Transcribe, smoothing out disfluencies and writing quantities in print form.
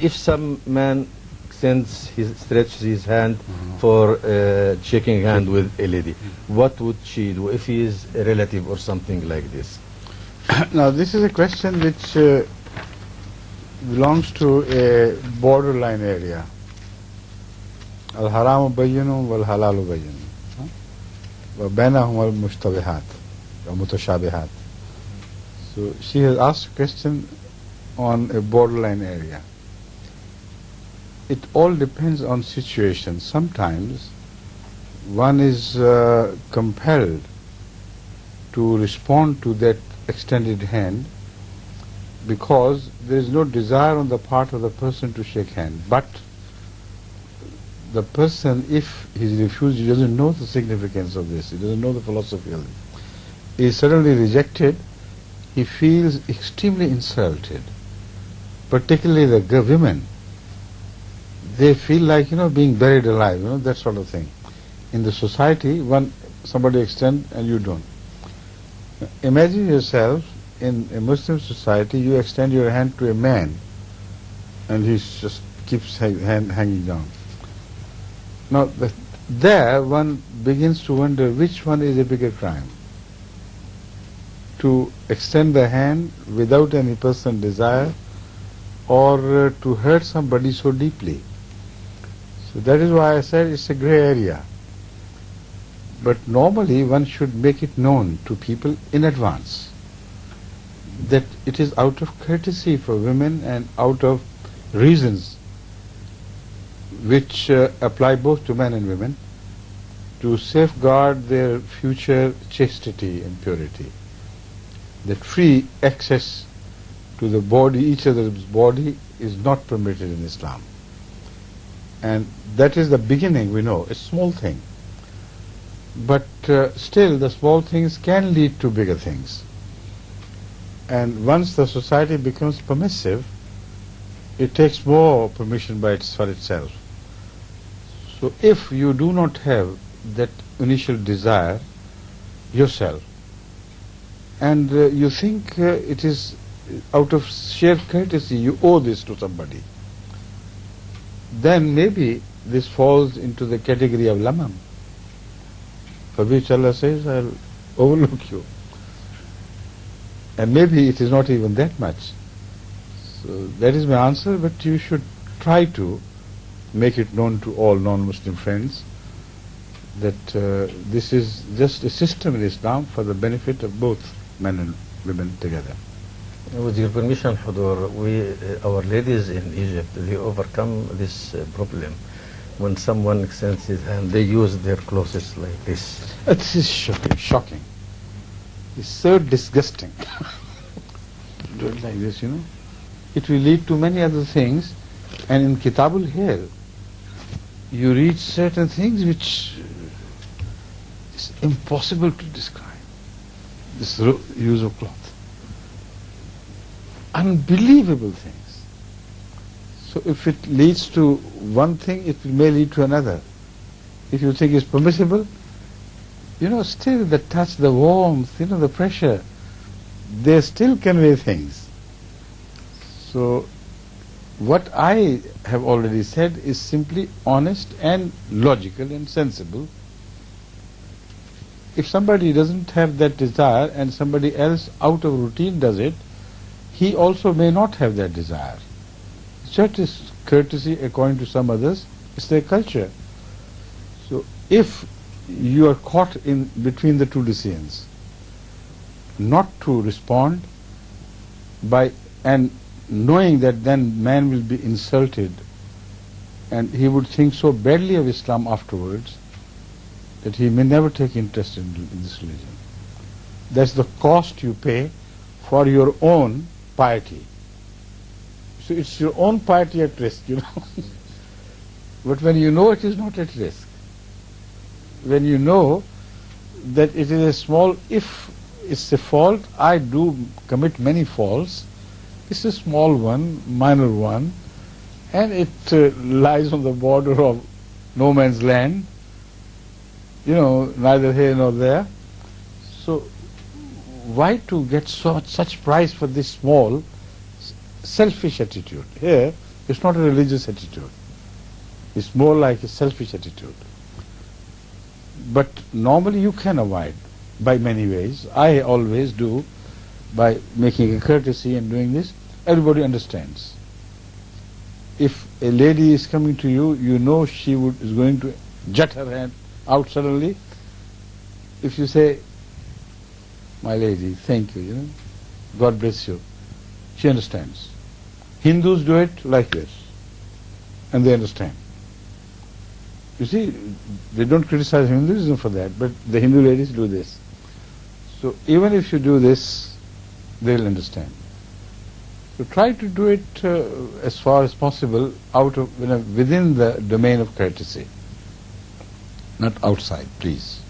if some man stretches his hand for shaking hand with a lady, what would she do if he is a relative or something like this? Now, this is a question which belongs to a borderline area. Al-haramu bayyinun wal-halalu bayyinun. Wa bainahum al-mushtabihat, wa mutashabihat. So, she has asked a question on a borderline area. It all depends on situation. Sometimes one is compelled to respond to that extended hand because there is no desire on the part of the person to shake hand. But the person, if he refuses, he doesn't know the significance of this, he doesn't know the philosophy of it, he is suddenly rejected, he feels extremely insulted. Particularly the women, they feel like, being buried alive, that sort of thing. In the society, somebody extends and you don't. Imagine yourself in a Muslim society, you extend your hand to a man and he just keeps hanging down. Now, there one begins to wonder which one is a bigger crime. To extend the hand without any personal desire, or to hurt somebody so deeply. So that is why I said it's a grey area. But normally one should make it known to people in advance that it is out of courtesy for women and out of reasons which apply both to men and women to safeguard their future chastity and purity. That free access to the body, each other's body, is not permitted in Islam. And that is the beginning, we know, a small thing. But still the small things can lead to bigger things. And once the society becomes permissive, it takes more permission for itself. So if you do not have that initial desire yourself, and you think it is out of sheer courtesy you owe this to somebody, then maybe this falls into the category of lamam, for which Allah says, I'll overlook you. And maybe it is not even that much. So that is my answer, but you should try to make it known to all non-Muslim friends that this is just a system in Islam for the benefit of both men and women together. With your permission, Hudur, our ladies in Egypt, they overcome this problem. When someone extends his hand, they use their clothes like this. This is shocking. It's so disgusting. Do it like this, It will lead to many other things, and in Kitabul Hair, you read certain things which is impossible to describe. This use of cloth. Unbelievable things. So if it leads to one thing, it may lead to another. If you think it's permissible, still the touch, the warmth, the pressure, they still convey things. So what I have already said is simply honest and logical and sensible. If somebody doesn't have that desire and somebody else out of routine does it, he also may not have that desire. Such is courtesy according to some others, it's their culture. So if you are caught in between the two decisions, not to respond and knowing that then man will be insulted and he would think so badly of Islam afterwards that he may never take interest in this religion. That's the cost you pay for your own piety. So it's your own piety at risk, But when you know it is not at risk, when you know that it is a small, if it's a fault, I do commit many faults, it's a small one, minor one, and it lies on the border of no man's land, neither here nor there. So why to get such price for this small selfish attitude? Here It's not a religious attitude. It's more like a selfish attitude. But normally you can avoid by many ways. I always do by making a courtesy and doing this. Everybody understands. If a lady is coming to you, you know she is going to jut her hand out suddenly. If you say, my lady, thank you, God bless you, she understands. Hindus do it like this, and they understand. You see, they don't criticize Hinduism for that, but the Hindu ladies do this. So even if you do this, they'll understand. So try to do it as far as possible out of within the domain of courtesy, not outside, please.